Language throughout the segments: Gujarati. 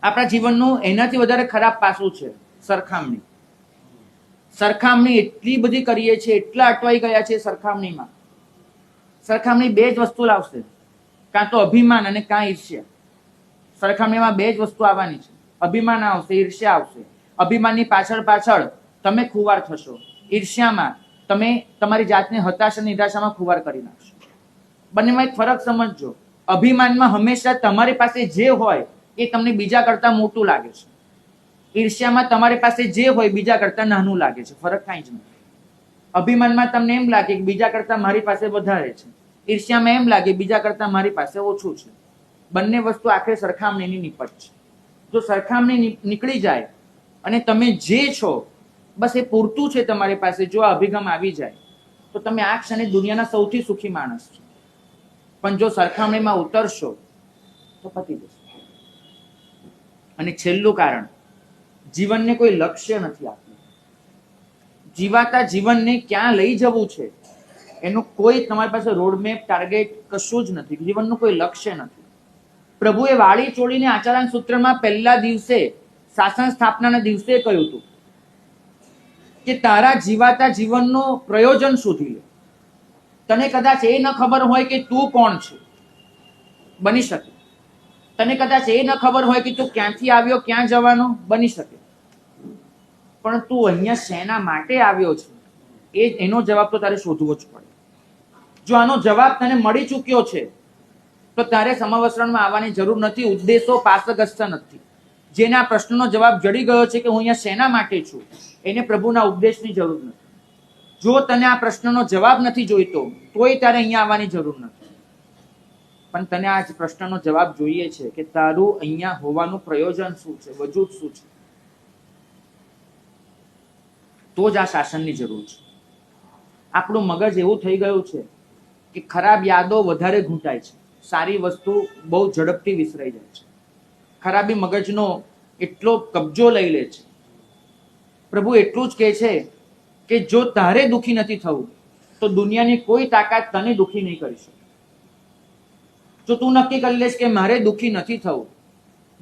આપણા જીવનનું એનાથી વધારે ખરાબ પાસું છે સરખામણી. સરખામણી એટલી બધી કરીએ છીએ, એટલા અટવાઈ ગયા છે સરખામણીમાં. સરખામણી બે જ વસ્તુ લાવશે, કાં તો અભિમાન અને કાં ઈર્ષ્યા. સરખામણીમાં બે જ વસ્તુ આવવાની છે. અભિમાન આવશે, ઈર્ષ્યા આવશે. અભિમાનની પાછળ પાછળ તમે ખુવાર થશો, ઈર્ષ્યામાં તમે તમારી જાતને હતાશ અને નિરાશામાં ખુવાર કરી નાખશો. બંનેમાં એક ફરક સમજજો. અભિમાનમાં હંમેશા તમારી પાસે જે હોય એ તમને બીજા કરતા મોટું લાગે છે. ઈર્ષ્યામાં તમારી પાસે જે હોય બીજા કરતા નાનું લાગે છે. ફરક કાંઈ જ નથી. અભિમાનમાં તમને એમ લાગે કે બીજા કરતા મારી પાસે વધારે છે, ઈર્ષ્યામાં એમ લાગે બીજા કરતા મારી પાસે ઓછું છે. બંને વસ્તુ આખરે સરખામણીની નિપજ છે. જો સરખામણી નીકળી જાય અને તમે જે છો બસ એ પૂરતું છે તમારી પાસે, જો આ અભિગમ આવી જાય તો તમે આ ક્ષણે દુનિયાના સૌથી સુખી માણસ છો. પણ જો સરખામણીમાં ઉતરશો તો પતી જશે. અને છેલ્લું કારણ, જીવનને કોઈ લક્ષ્ય નથી આપ્યું. જીવાતા જીવનને ક્યાં લઈ જવું છે એનું કોઈ તમારી પાસે રોડમેપ, ટાર્ગેટ કશું જ નથી. જીવનનું કોઈ લક્ષ્ય નથી. પ્રભુએ વાળી ચોળીને આચાર્ય સૂત્રમાં પહેલા દિવસે, શાસન સ્થાપનાના દિવસે કહ્યું હતું કે તારા જીવાતા જીવનનું પ્રયોજન શોધી લે. તને કદાચ એ ન ખબર હોય કે તું કોણ છે, બની શકે. તને કદાચ એ ન ખબર હોય કે તું ક્યાંથી આવ્યો, ક્યાં જવાનો, બની શકે. પણ તું અહીંયા શેના માટે આવ્યો છે એનો જવાબ તો તારે શોધવો જ પડે. જો આનો જવાબ તને મળી ચૂક્યો છે તો તારે સમવસ્ત્રણમાં આવવાની જરૂર નથી. ઉદ્દેશો પાસગ્રસ્ત નથી. જેને આ પ્રશ્નનો જવાબ જડી ગયો છે કે હું અહીંયા શેના માટે છું, એને પ્રભુના ઉપદેશની જરૂર નથી. જો તને આ પ્રશ્નનો જવાબ નથી જોઈતો તોય તારે અહીંયા આવવાની જરૂર નથી. પણ તને આ પ્રશ્નનો જવાબ જોઈએ છે કે તારું અહીંયા હોવાનું પ્રયોજન શું છે, વજૂદ શું છે, તો જ આ શાસનની જરૂર છે. આપણું મગજ એવું થઈ ગયું છે કે ખરાબ યાદો વધારે ઘૂંટાય છે, સારી વસ્તુ બહુ ઝડપથી વિસરાઈ જાય છે. ખરાબી મગજનો એટલો કબજો લઈ લે છે. પ્રભુ એટલું જ કહે છે કે જો તારે દુઃખી નથી થવું તો દુનિયાની કોઈ તાકાત તને દુઃખી નહીં કરી શકે. જો તું નક્કી કરી લેશ કે મારે દુઃખી નથી થવું,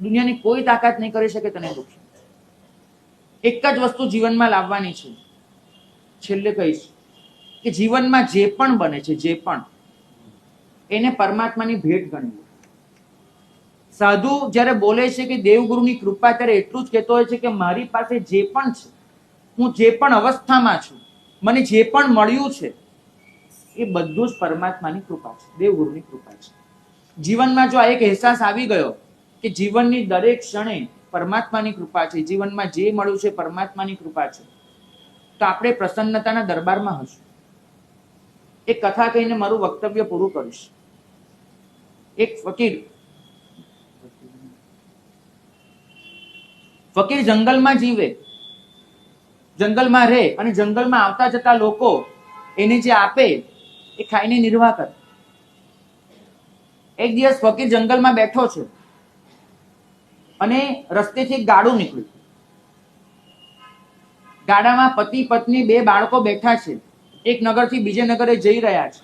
દુનિયાની કોઈ તાકાત નહીં કરી શકે તને દુઃખી. એક જ વસ્તુ જીવનમાં લાવવાની છે. છેલ્લે કહીશ કે જીવનમાં જે પણ બને છે, જે પણ, એને પરમાત્માની ભેટ ગણી. સાધુ જ્યારે બોલે છે કે દેવગુરુની કૃપા, ત્યારે એટલું જ કહેતો હોય છે કે મારી પાસે જે પણ છે, હું જે પણ અવસ્થામાં છું, મને જે પણ મળ્યું છે એ બધું જ પરમાત્માની કૃપા છે, દેવગુરુની કૃપા છે. જીવનમાં જો આ એક અહેસાસ આવી ગયો કે જીવનની દરેક ક્ષણે પરમાત્માની કૃપા છે, જીવનમાં જે મળ્યું છે પરમાત્માની કૃપા છે, તો આપણે પ્રસન્નતાના દરબારમાં હશું. એક કથા કહીને મારું વક્તવ્ય પૂરું કરીશ. એક ફકીર જંગલમાં જીવે, જંગલમાં રહે અને જંગલમાં આવતા જતા લોકો એને જે આપે એ ખાઈને નિર્વાહ કરે. એક દિવસ ફકીર જંગલમાં બેઠો છે અને રસ્તેથી એક ગાડું નીકળ્યું. ગાડામાં પતિ પત્ની બે બાળકો બેઠા છે. એક નગરથી બીજે નગરે જઈ રહ્યા છે.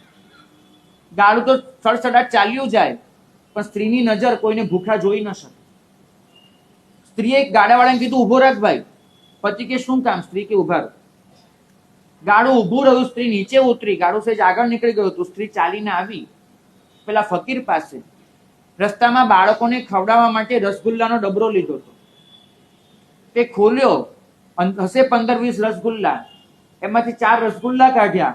ગાડું તો સડસડાટ ચાલ્યું જાય, પણ સ્ત્રીની નજર કોઈને ભૂખ્યા જોઈ ન શકે. સ્ત્રીએ ગાડાવાળાને કીધું ઉભો રાખ ભાઈ. પતિ કે શું કામ? સ્ત્રી કે ઉભા રહો. ગાડું ઉભું રહ્યું, સ્ત્રી નીચે ઉતરી, ગાડું સહેજ આગળ નીકળી ગયું હતું. સ્ત્રી ચાલીને આવી પેલા ફકીર પાસે. રસ્તામાં બાળકોને ખવડાવવા માટે રસગુલ્લાનો ડબરો લીધો હતો. તે ખોલ્યો, હશે 15-20 રસગુલ્લા, એમાંથી 4 રસગુલ્લા કાઢ્યા.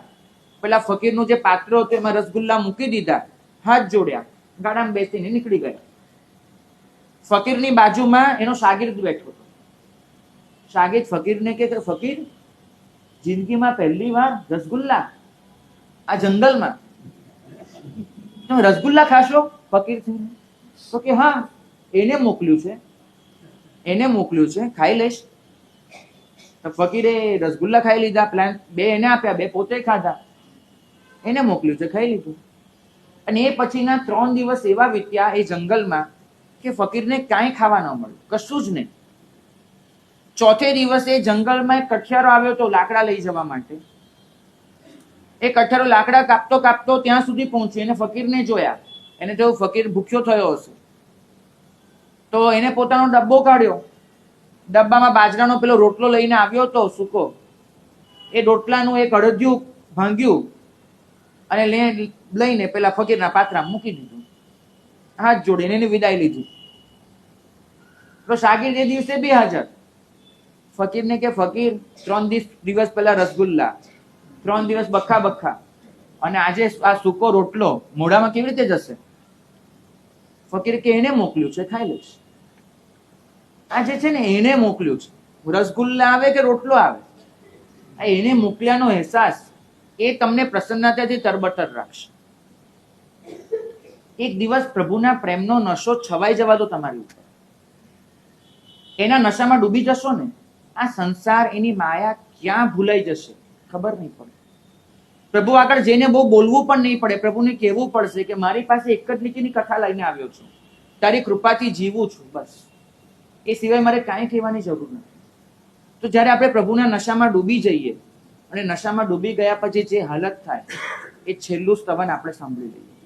પેલા ફકીરનું જે પાત્ર હતું એમાં રસગુલ્લા મૂકી દીધા, હાથ જોડ્યા, ગાડામાં બેસીને નીકળી ગયા. ફકીરની બાજુમાં એનો શાગીર્દ બેઠો હતો. શાગીર્દ ફકીરને કે ફકીર, જિંદગીમાં પહેલી વાર રસગુલ્લા આ જંગલમાં, તમે રસગુલ્લા ખાશો? ફકીર તો કે હા, એને મોકલ્યું છે, એને મોકલ્યું છે, ખાઈ લઈશ. તો ફકીરે રસગુલ્લા ખાઈ લીધા. પ્લાન 2 એને આપ્યા, 2 પોતે ખાધા. એને મોકલ્યું છે, ખાઈ લીધું. અને એ પછીના 3 દિવસ એવા વીત્યા એ જંગલમાં કે ફકીરને કાંઈ ખાવા ન મળ્યું, કશું જ નહીં. ચોથે દિવસે જંગલમાં એક કઠિયારો આવ્યો તો લાકડા લઈ જવા માટે. એ કઠિયારો લાકડા કાપતો કાપતો ત્યાં સુધી પહોંચ્યો. એને ફકીરને જોયા. એને તો ફકીર ભૂખ્યો થયો હશે. તો એને પોતાનો ડબ્બો કાઢ્યો, ડબ્બામાં બાજરાનો પેલો રોટલો લઈને આવ્યો તો સૂકો, એ રોટલાનું એક અડધિયું ભાંગ્યું અને લઈને પેલા ફકીરના પાત્રામાં મૂકી દીધું, હાથ જોડીને એની વિદાય લીધી. તો શાગીર એ દિવસે બે હાજર. ફકીરને કે ફકીર 3 દિવસ પહેલા રસગુલ્લા, 3 દિવસ બખા બખા, અને આજે આ સૂકો રોટલો મોઢામાં કેવી રીતે જશે? ફકીર કે એને મોકલ્યું છે, ખાઈ લઈશ. આ જે છે ને એને મોકલ્યું છે, રસગુલ્લા આવે કે રોટલો આવે, આ એને મોકલ્યાનો અહેસાસ એ તમને પ્રસન્નતાથી તરબતર રાખશે. એક દિવસ પ્રભુના પ્રેમનો નશો છવાઈ જવા દો તમારી ઉપર, એના નશામાં ડૂબી જશો ને, આ સંસાર એની માયા ક્યાં ભૂલાઈ જશે ખબર નહીં પડે. પ્રભુ આગળ જઈને બહુ બોલવું પણ નહીં પડે, પ્રભુને કહેવું પડશે કે મારી પાસે એક જ લીટીની કથા લઈને આવ્યો છું, તારી કૃપાથી જીવું છું, બસ એ સિવાય મારે કાંઈ કહેવાની જરૂર નથી. તો જ્યારે આપણે પ્રભુના નશામાં ડૂબી જઈએ અને નશામાં ડૂબી ગયા પછી જે હાલત થાય એ છેલ્લું સ્તવન આપણે સાંભળી લઈએ.